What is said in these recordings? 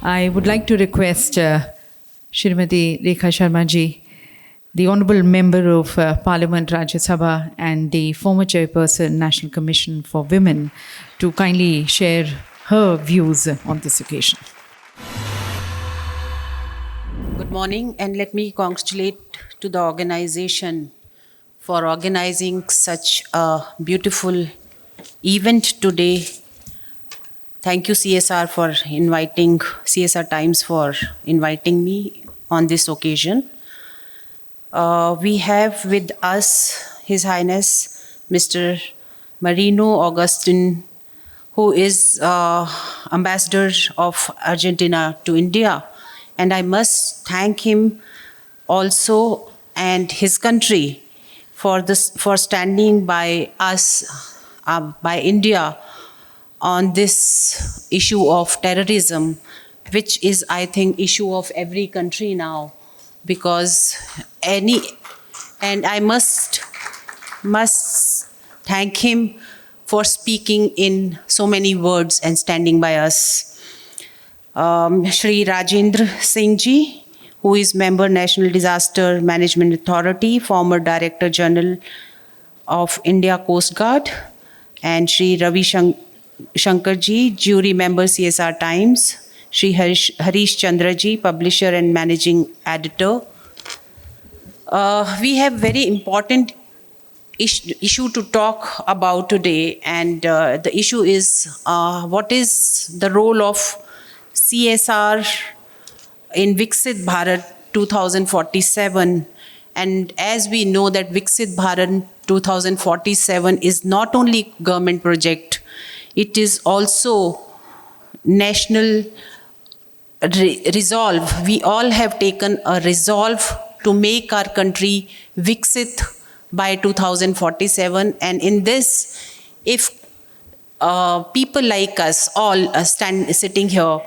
I would like to request Shrimati Rekha Sharma ji, the Honourable Member of Parliament Rajya Sabha and the former Chairperson National Commission for Women, to kindly share her views on this occasion. Good morning, and let me congratulate to the organization for organizing such a beautiful event today. Thank you, CSR Times for inviting me on this occasion. We have with us His Highness Mr. Marino Augustin, who is Ambassador of Argentina to India. And I must thank him also and his country for standing by us, by India, on this issue of terrorism, which is, I think, issue of every country now, because and I must thank him for speaking in so many words and standing by us. Shri Rajendra Singh ji, who is member National Disaster Management Authority, former Director General of India Coast Guard, and Shri Ravi Shankar ji, jury member CSR Times, Shri Harish Chandra ji, publisher and managing editor. We have very important issue to talk about today, and the issue is what is the role of CSR in Viksit Bharat 2047. And as we know that Viksit Bharat 2047 is not only government project, it is also national resolve. We all have taken a resolve to make our country Viksit by 2047. And in this, if people like us all sitting here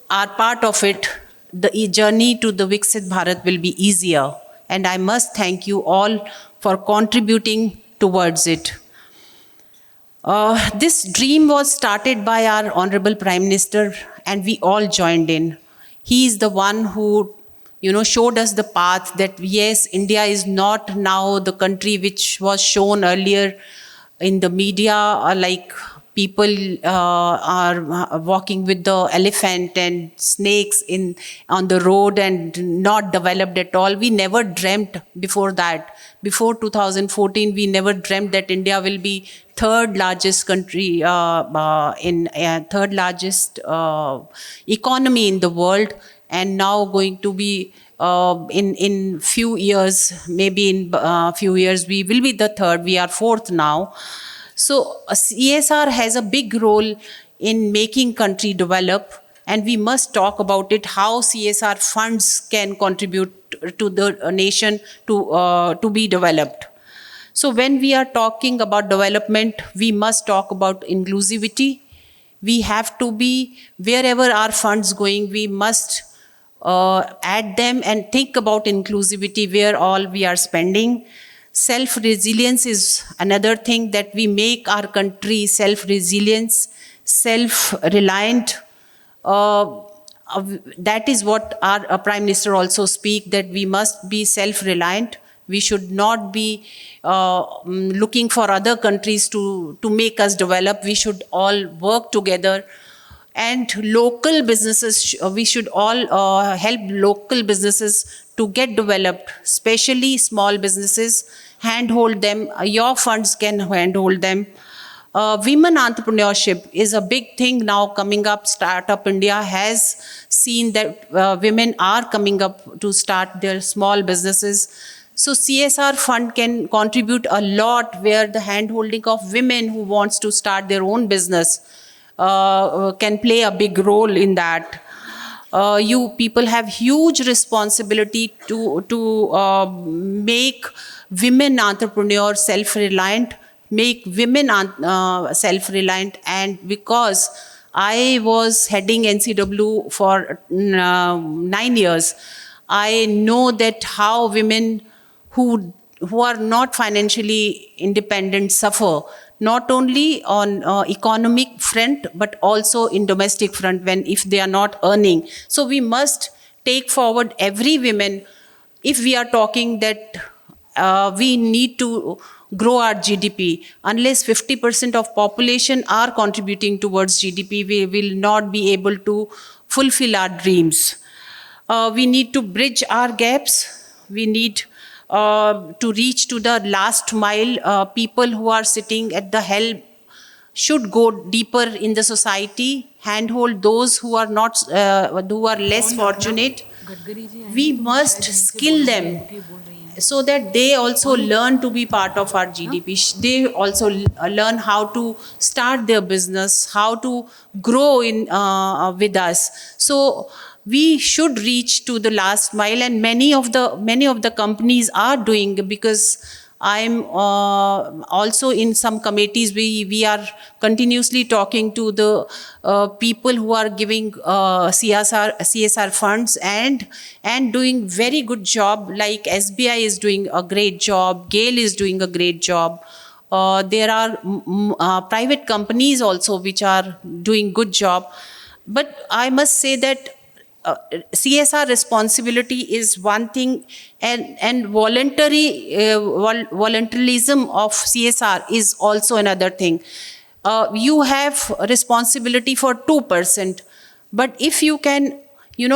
are part of it, the journey to the Viksit Bharat will be easier. And I must thank you all for contributing towards it. This dream was started by our Honorable Prime Minister, and we all joined in. He is the one who showed us the path that yes, India is not now the country which was shown earlier in the media, like people are walking with the elephant and snakes on the road and not developed at all. We never dreamt before that. Before 2014, we never dreamt that India will be third largest country third largest economy in the world, and now going to be in few years, maybe in few years, we will be the third. We are fourth now. So CSR has a big role in making country develop, and we must talk about it, how CSR funds can contribute to the nation to be developed. So when we are talking about development, we must talk about inclusivity. We have to be, wherever our funds going, we must add them and think about inclusivity where all we are spending. Self-resilience is another thing, that we make our country self-resilience, self-reliant. That is what our Prime Minister also speak, that we must be self-reliant. We should not be looking for other countries to make us develop. We should all work together. And local businesses, we should all help local businesses to get developed, especially small businesses, handhold them. Your funds can handhold them. Women entrepreneurship is a big thing now coming up. Startup India has seen that women are coming up to start their small businesses. So CSR fund can contribute a lot, where the handholding of women who wants to start their own business can play a big role in that. You people have huge responsibility to make women entrepreneurs self-reliant, make women self-reliant. And because I was heading NCW for 9 years, I know that how women who are not financially independent suffer. not only on economic front, but also in domestic front when if they are not earning. So we must take forward every woman if we are talking that we need to grow our GDP. Unless 50% of population are contributing towards GDP, we will not be able to fulfill our dreams. We need to bridge our gaps. We need to reach to the last mile. People who are sitting at the helm should go deeper in the society, handhold those who are not, who are less fortunate. We must skill them so that they also learn to be part of our GDP. They also learn how to start their business, how to grow in with us. So we should reach to the last mile, and many of the companies are doing, because I'm also in some committees. We are continuously talking to the people who are giving CSR funds and doing very good job. Like SBI is doing a great job, GAIL is doing a great job. There are private companies also which are doing good job. But I must say that CSR responsibility is one thing, and voluntarism of CSR is also another thing. You have responsibility for 2%, but if you can,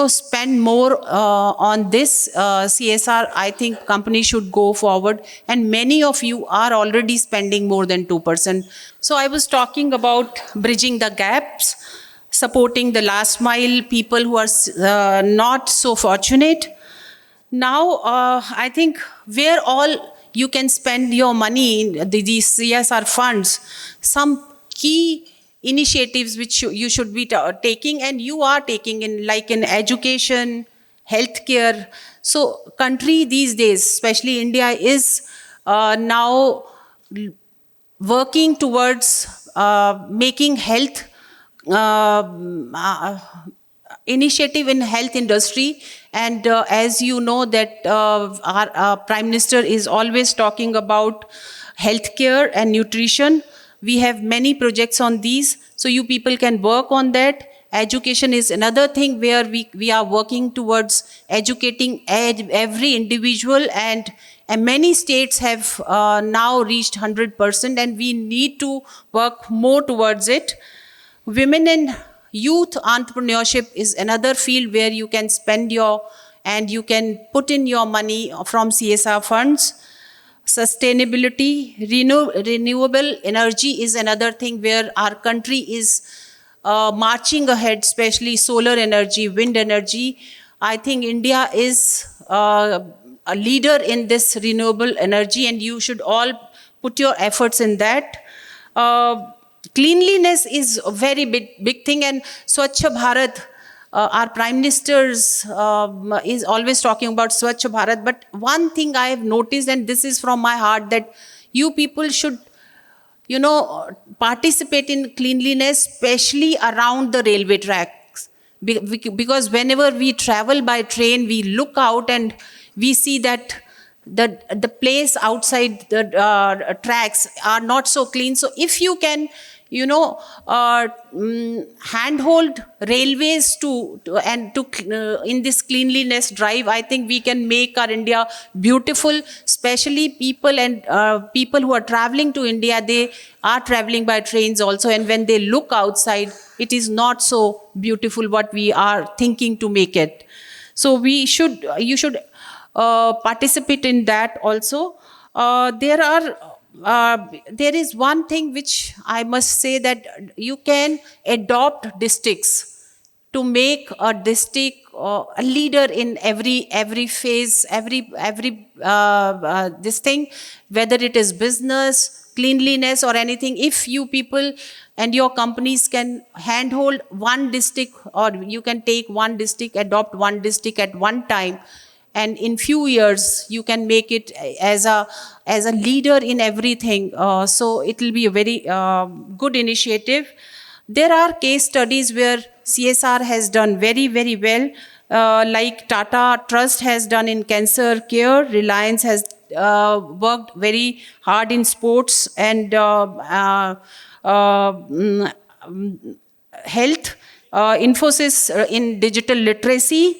spend more on this CSR, I think companies should go forward, and many of you are already spending more than 2%. So I was talking about bridging the gaps, supporting the last mile people who are not so fortunate. Now, I think where all you can spend your money in these CSR funds, some key initiatives which you should be taking, and you are taking in, like in education, healthcare. So country these days, especially India, is now working towards making health initiative in health industry. And as you know that our Prime Minister is always talking about healthcare and nutrition. We have many projects on these, so you people can work on that. Education is another thing where we are working towards educating every individual, and many states have now reached 100%, and we need to work more towards it. Women and youth entrepreneurship is another field where you can spend and you can put in your money from CSR funds. Sustainability, renewable energy is another thing where our country is marching ahead, especially solar energy, wind energy. I think India is a leader in this renewable energy, and you should all put your efforts in that. Cleanliness is a very big thing, and Swachh Bharat, our Prime Minister is always talking about Swachh Bharat. But one thing I have noticed, and this is from my heart, that you people should, participate in cleanliness, especially around the railway tracks. Because whenever we travel by train, we look out and we see that the place outside the tracks are not so clean. So if you can, handhold railways to in this cleanliness drive, I think we can make our India beautiful. Especially people who are traveling to India, they are traveling by trains also, and when they look outside, it is not so beautiful what we are thinking to make it. So you should participate in that also. There is one thing which I must say, that you can adopt districts to make a district a leader in every phase, every this thing, whether it is business, cleanliness, or anything. If you people and your companies can handhold one district, or you can take one district, adopt one district at one time, and in few years you can make it as a leader in everything. So it will be a very good initiative. There are case studies where CSR has done very, very well, like Tata Trust has done in cancer care, Reliance has worked very hard in sports and health, Infosys in digital literacy.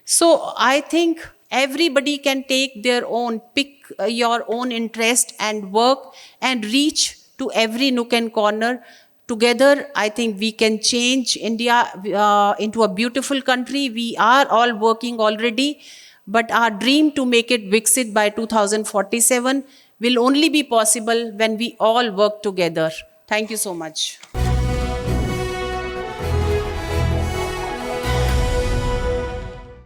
So I think everybody can take their own, pick your own interest and work and reach to every nook and corner. Together, I think we can change India into a beautiful country. We are all working already, but our dream to make it Viksit by 2047 will only be possible when we all work together. Thank you so much.